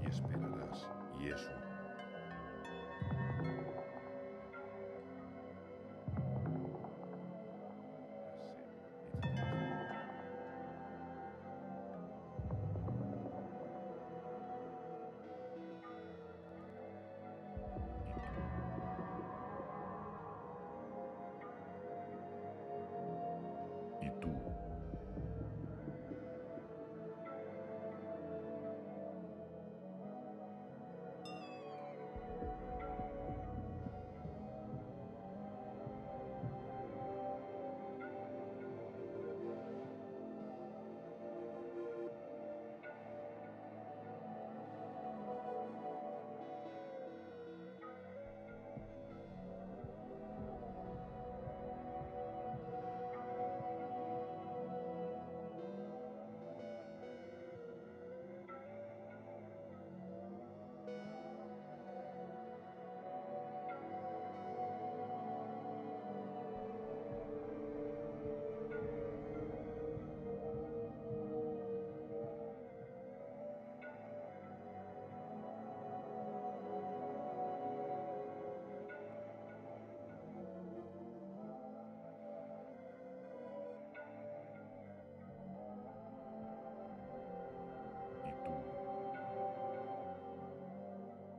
i esperaràs, i és un. I tu.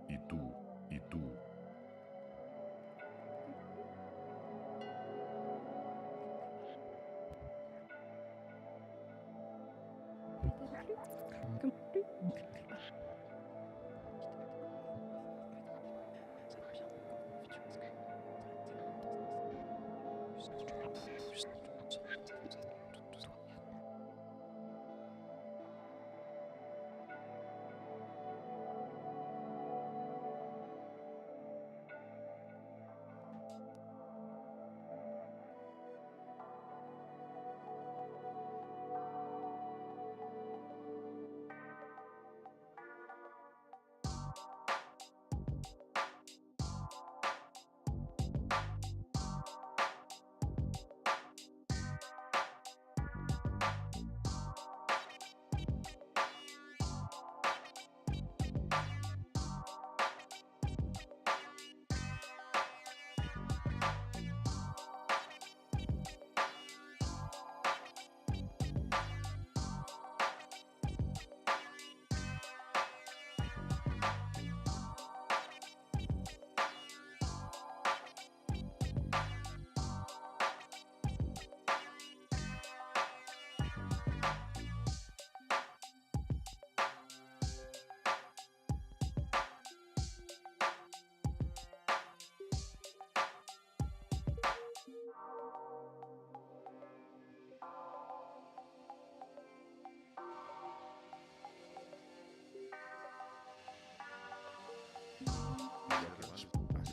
I tu. I tu.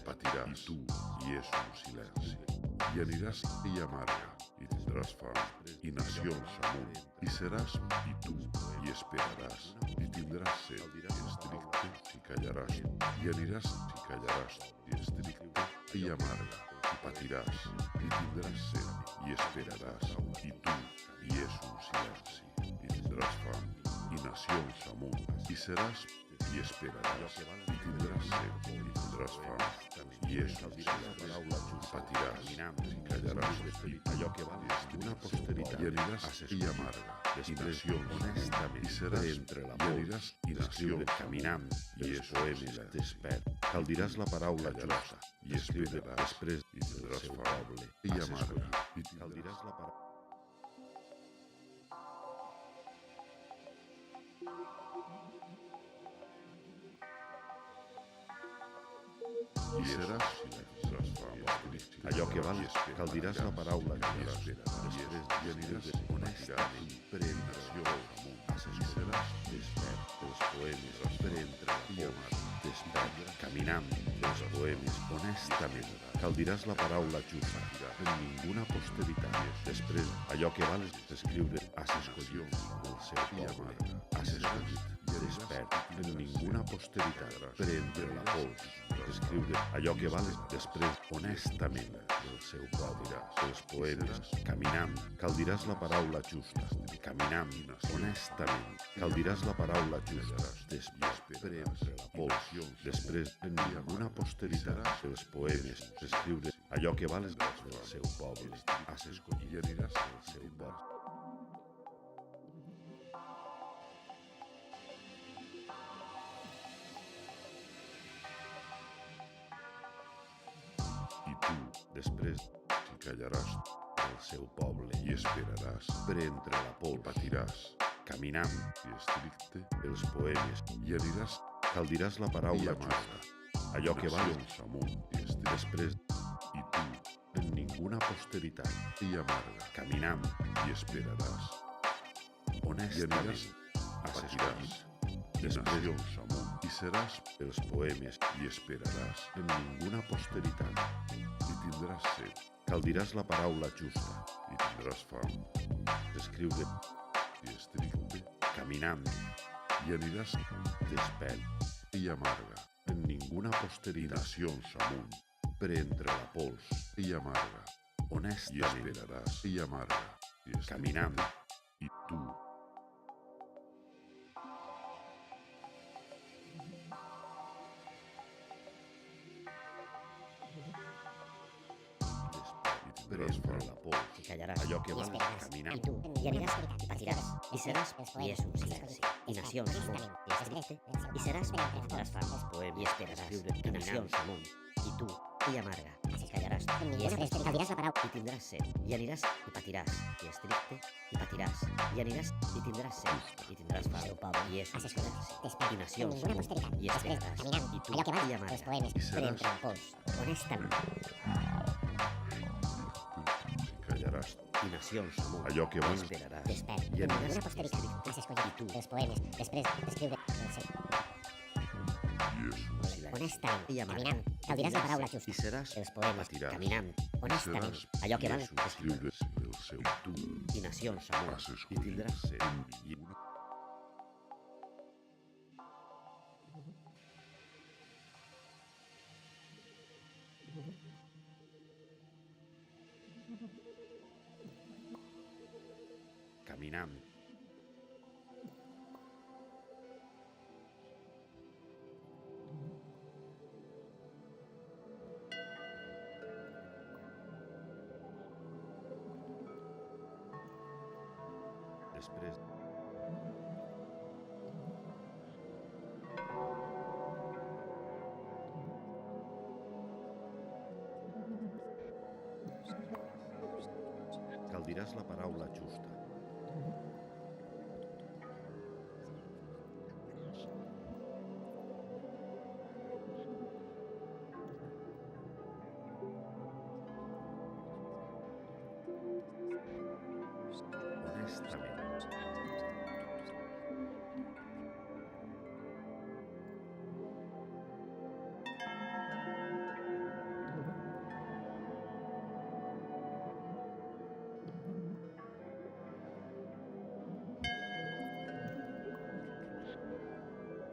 Patiràs, tu, i és un silenci. I aniràs i amarga, i tindràs fam, i nacions amunt, i seràs, i tu, i esperaràs, i tindràs set, i estricte, i callaràs, i aniràs, i callaràs, i estricte, i amarga, i patiràs, i tindràs set, i esperaràs, i tu, i és un silenci, i tindràs fam, i nacions amunt, i seràs, i esperaràs, i tindràs set, i tindràs fam, i és un silenci, i patiràs, i callaràs, i allò que val d'una posteritat, i aniràs i amarga, i nacions, honestament, i seràs, entre la i aniràs i d'escriure nacions, caminant i pels és un poemes silenci, d'espert. Cal diràs la paraula callaràs, justa, i esperaràs, després i tindràs del seu fam, poble, i has amarga, escollit. i Cal diràs tindràs, la paraula. i seràs, i tindràs fam, Allò que val, cal diràs la paraula i justa, esperaràs, després i aniràs honestament, per entre nacions amunt, has i escollit. seràs, Despert dels poemes, per entre la i por, amarga, despert despert, caminant, els poemes, honestament. Cal diràs la paraula justa, en ninguna posteritat. Després, allò que val és escriure, has escollit el seu poble. Has escollit, despert, en ninguna posteritat. Prendre la pols, escriure, allò que val és després, honestament, el seu poble. Els poemes, caminant, cal diràs la paraula justa, caminant, honestament. Cal diràs la paraula justa, despert, prendre la pols. Després, en ninguna posteritat, els poemes, escriure, allò que val és el seu poble. Has escollit, aniràs el seu poble. I tu, Després, t'hi callaràs el seu poble. i esperaràs, Prendre la i pols, patiràs, caminant, i estricte, els poemes. i aniràs Cal diràs la i paraula amarga, justa, allò que val nacions amunt, i estricte, després, i tu, en ninguna posteritat, i amarga, caminant, i esperaràs, i honestament, aniràs, has patiràs, escollit. i nacions amunt, i seràs, Els poemes, i esperaràs, en ninguna posteritat. i tindràs set, Cal diràs la paraula justa, i tindràs fam, escriure, i estricte, caminant, i aniràs despert, i amarga, en ninguna i posteritat, nacions amunt, prendre la pols, i amarga, i honestament, esperaràs, i amarga, i estricte, caminant, i tu, despert, i tindràs prendre fam, la pols, T'hi callaràs, allò que i val, esperaràs, caminant, i tu, i aniràs, i patiràs, i seràs, i és un silenci, i nacions amunt, i estricte, i seràs, i tindràs fam, i esperaràs, i nacions amunt, i tu, i amarga, i callaràs, i és cal diràs la paraula, i tindràs set, i aniràs, i patiràs, i estricte, i patiràs, i aniràs, i tindràs set, i tindràs fam, i és un silenci, i nacions amunt, i esperaràs, i tu, i amarga, i seràs, honestament, i callaràs, i nacions amunt, allò que i val, esperaràs, Despert, i en aniràs, ninguna posteritat, has escollit tu, els poemes, després d'escriure el seu. i és un Honestament, i amarga, caminant, cal diràs la paraula justa, i seràs, els poemes, patiràs, caminant, honestament, seràs, allò que i val, és un escriure el seu tu, i nacions amunt, has i escollit, tindràs set, i una caminant, després, cal diràs la paraula justa, honestament,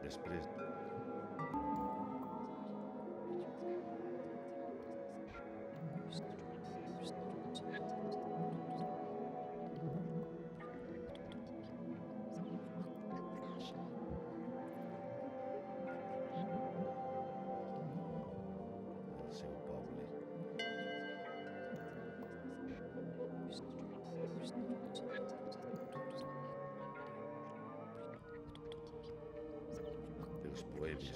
després, el seu poble, els poemes,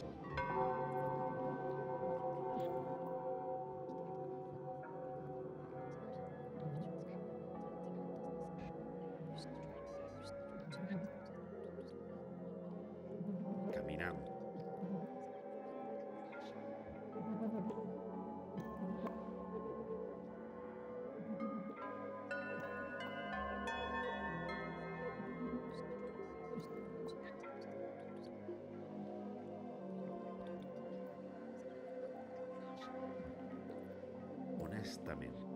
caminant, honestament.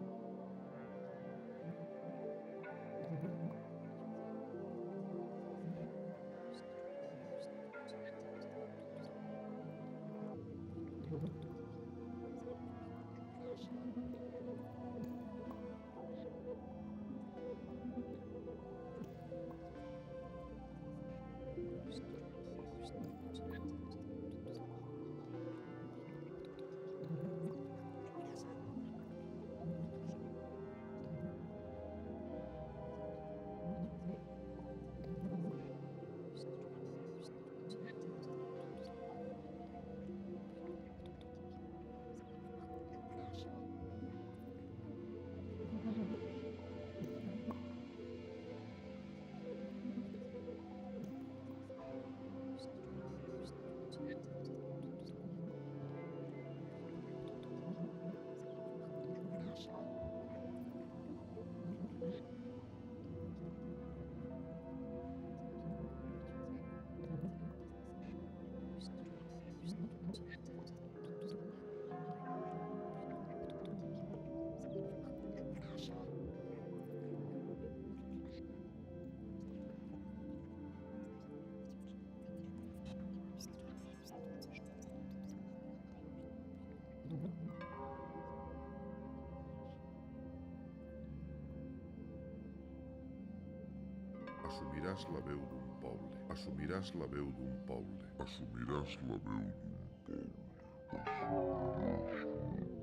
Assumiràs la veu d'un poble. Assumiràs la veu d'un poble. Assumiràs la veu d'un poble. Assumiràs la veu d'un poble.